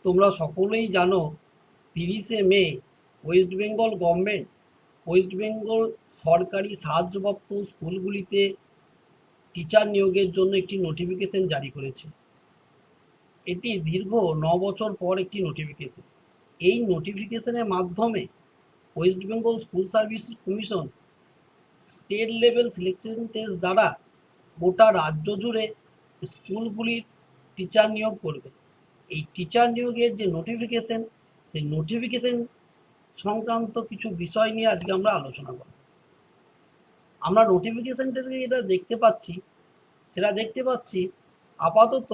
তোমরা সকলেই জানো 30শে মে West Bengal government West Bengal সরকারি সাহায্যপ্রাপ্ত স্কুলগুলিতে টিচার নিয়োগের জন্য একটি নোটিফিকেশন জারি করেছে। এটি দীর্ঘ 9 বছর পর একটি নোটিফিকেশন। এই নোটিফিকেশনের মাধ্যমে West Bengal school service commission state level selection test দ্বারা গোটা রাজ্য জুড়ে স্কুলগুলির টিচার নিয়োগ করবে। এই টিচার নিয়োগের যে নোটিফিকেশন, সেই নোটিফিকেশন সংক্রান্ত কিছু বিষয় নিয়ে আজকে আমরা আলোচনা করব। আমরা নোটিফিকেশনটা থেকে যেটা দেখতে পাচ্ছি আপাতত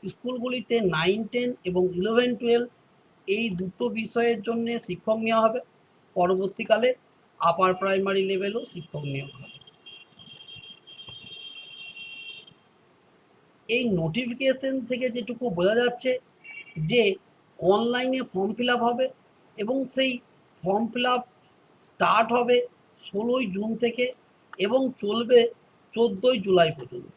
স্কুলগুলিতে 9, 10 এবং 11, 12 এই দুটো বিষয়ের জন্য শিক্ষক নেওয়া হবে। পরবর্তীকালে আপার প্রাইমারি লেভেলও শিক্ষক নিয়োগ হবে। এই নোটিফিকেশন থেকে যেটুকু বোঝা যাচ্ছে যে অনলাইনে ফর্ম ফিল আপ হবে এবং সেই ফর্ম ফিল আপ স্টার্ট হবে 16ই জুন থেকে এবং চলবে 14ই জুলাই পর্যন্ত।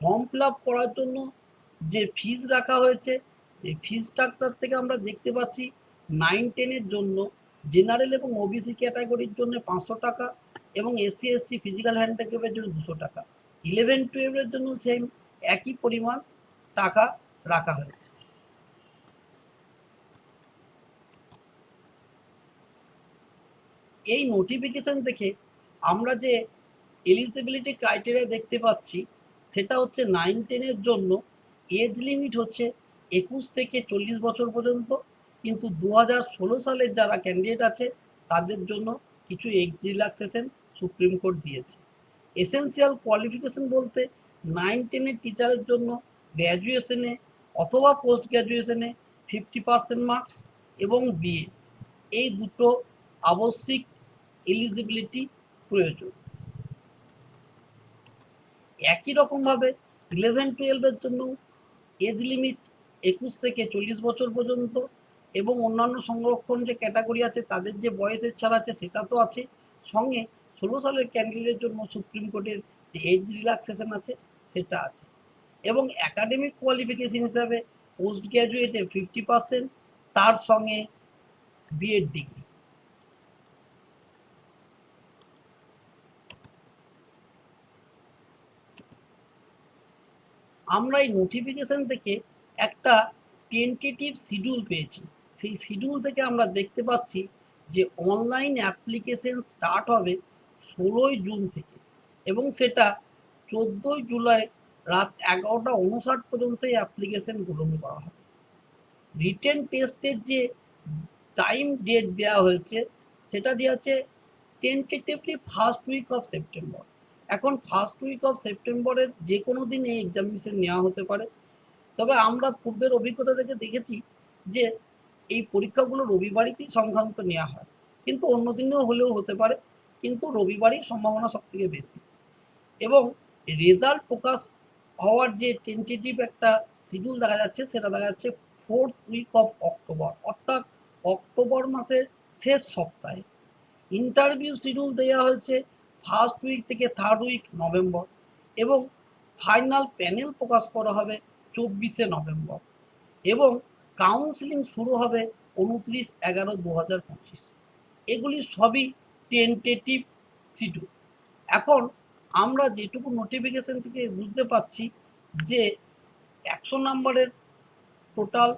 ফর্ম ফিল আপ করার জন্য যে ফিস রাখা হয়েছে সেই ফিস স্ট্রাকচার থেকে আমরা দেখতে পাচ্ছি 9, 10 জন্য জেনারেল এবং ওবিসি ক্যাটাগরির জন্য 500 টাকা এবং SC, ST ফিজিক্যাল হ্যান্ডিক্যাপের জন্য 200 টাকা। 11, 12 জন্য সেম একই পরিমাণ টাকা রাখা হয়েছে। এই নোটিফিকেশন থেকে আমরা যে এলিজিবিলিটি ক্রাইটেরিয়া দেখতে পাচ্ছি সেটা হচ্ছে 9, 10 জন্য এজ লিমিট হচ্ছে 21 থেকে 40 বছর পর্যন্ত, কিন্তু 2016 সালের যারা ক্যান্ডিডেট আছে তাদের জন্য কিছু এজ রিল্যাক্সেশন সুপ্রিম কোর্ট দিয়েছে। এসেন্সিয়াল কোয়ালিফিকেশন বলতে 9, 10 টিচারের জন্য গ্র্যাজুয়েশনে অথবা পোস্ট গ্র্যাজুয়েশনে 50% মার্কস এবং বিএড, এই দুটো আবশ্যিক এলিজিবিলিটি প্রয়োজন। একই রকমভাবে 11, 12 জন্য এজ লিমিট 21 থেকে 40 বছর পর্যন্ত এবং অন্যান্য সংরক্ষণ যে ক্যাটাগরি আছে তাদের যে বয়সের ছাড় আছে সেটা তো আছে, সঙ্গে 16 সালের ক্যান্ডিডেটের জন্য সুপ্রিম কোর্টের যে এজ রিল্যাক্সেশন আছে সেটা আছে। এবং একাডেমিক কোয়ালিফিকেশন হিসাবে পোস্ট গ্র্যাজুয়েটে 50%, তার সঙ্গে বিএড ডিগ্রি। আমরা এই নোটিফিকেশন থেকে একটা টেন্টেটিভ শিডিউল পেয়েছি। সেই শিডিউল থেকে আমরা দেখতে পাচ্ছি যে অনলাইন অ্যাপ্লিকেশন স্টার্ট হবে 16ই জুন থেকে এবং সেটা 14ই জুলাই রাত 11:59 পর্যন্ত এই অ্যাপ্লিকেশন গ্রহণ করা হবে। রিটেন টেস্টের যে টাইম ডেট দেওয়া হয়েছে সেটা দেওয়া হচ্ছে tentatively first week of September. এখন ফার্স্ট উইক অফ সেপ্টেম্বরের যে কোনো দিন এই এক্সামিনেশন নেওয়া হতে পারে। তবে আমরা পূর্বের অভিজ্ঞতা থেকে দেখেছি যে এই পরীক্ষাগুলো রবিবারেই সংক্রান্ত নেওয়া হয়, কিন্তু অন্য দিনেও হলেও হতে পারে, কিন্তু রবিবারই সম্ভাবনা সবথেকে বেশি। এবং রেজাল্ট প্রকাশ হওয়ার যে টেন্টেটিভ একটা শিডিউল দেখা যাচ্ছে সেটা দেখা যাচ্ছে 4th উইক অফ অক্টোবর, অর্থাৎ অক্টোবর মাসের শেষ সপ্তাহে। ইন্টারভিউ শিডিউল দেওয়া হয়েছে ফার্স্ট উইক থেকে 3rd উইক নভেম্বর এবং ফাইনাল প্যানেল প্রকাশ করা হবে 24শে নভেম্বর এবং কাউন্সিলিং শুরু হবে 29/11/2025। এগুলি সবই টেন্টেটিভ শিডিউল। এখন আমরা যেটুকু নোটিফিকেশন থেকে বুঝতে পারছি যে 100 নম্বরের টোটাল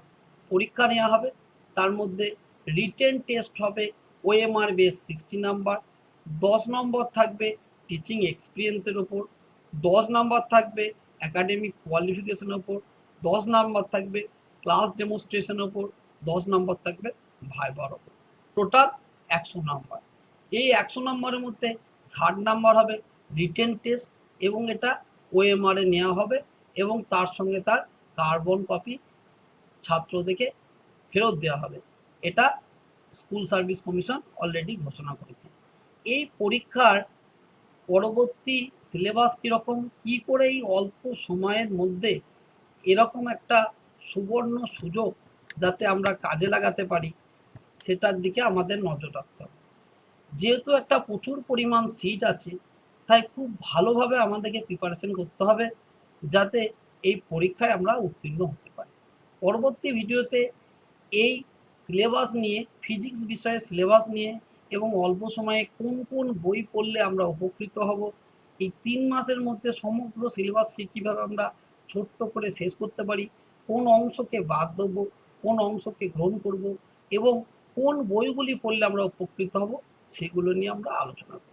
পরীক্ষা নেওয়া হবে, তার মধ্যে রিটেন টেস্ট হবে OMR বেস 60 নাম্বার, 10 নম্বর থাকবে টিচিং এক্সপিরিয়েন্সের ওপর, 10 নাম্বার থাকবে একাডেমিক কোয়ালিফিকেশনের ওপর, 10 নাম্বার থাকবে ক্লাস ডেমনস্ট্রেশনের ওপর, 10 নাম্বার থাকবে ভাইবার ওপর, টোটাল 100 নাম্বার। এই 100 নম্বরের মধ্যে 60 নাম্বার হবে রিটেন টেস্ট এবং এটা OMR এ নেওয়া হবে এবং তার সঙ্গে তার কার্বন কপি ছাত্রদেরকে ফেরত দেওয়া হবে। এটা স্কুল সার্ভিস কমিশন অলরেডি ঘোষণা করেছে। এই পরীক্ষার পরবর্তী সিলেবাস কীরকম, কী করে এই অল্প সময়ের মধ্যে এরকম একটা সুবর্ণ সুযোগ যাতে আমরা কাজে লাগাতে পারি সেটার দিকে আমাদের নজর রাখতে হবে। যেহেতু একটা প্রচুর পরিমাণ সিট আছে তাই খুব ভালোভাবে আমাদেরকে প্রিপারেশন করতে হবে যাতে এই পরীক্ষায় আমরা উত্তীর্ণ হতে পারি। পরবর্তী ভিডিওতে এই সিলেবাস নিয়ে, ফিজিক্স বিষয়ে সিলেবাস নিয়ে এবং অল্প সময়ে কোন কোন বই পড়লে আমরা উপকৃত হব, এই ৩ মাসের মধ্যে সমগ্র সিলেবাসকে কীভাবে আমরা ছোট্ট করে শেষ করতে পারি, কোন অংশকে বাদ দেবো, কোন অংশকে গ্রহণ করব এবং কোন বইগুলি পড়লে আমরা উপকৃত হব, সেগুলো নিয়ে আমরা আলোচনা করব।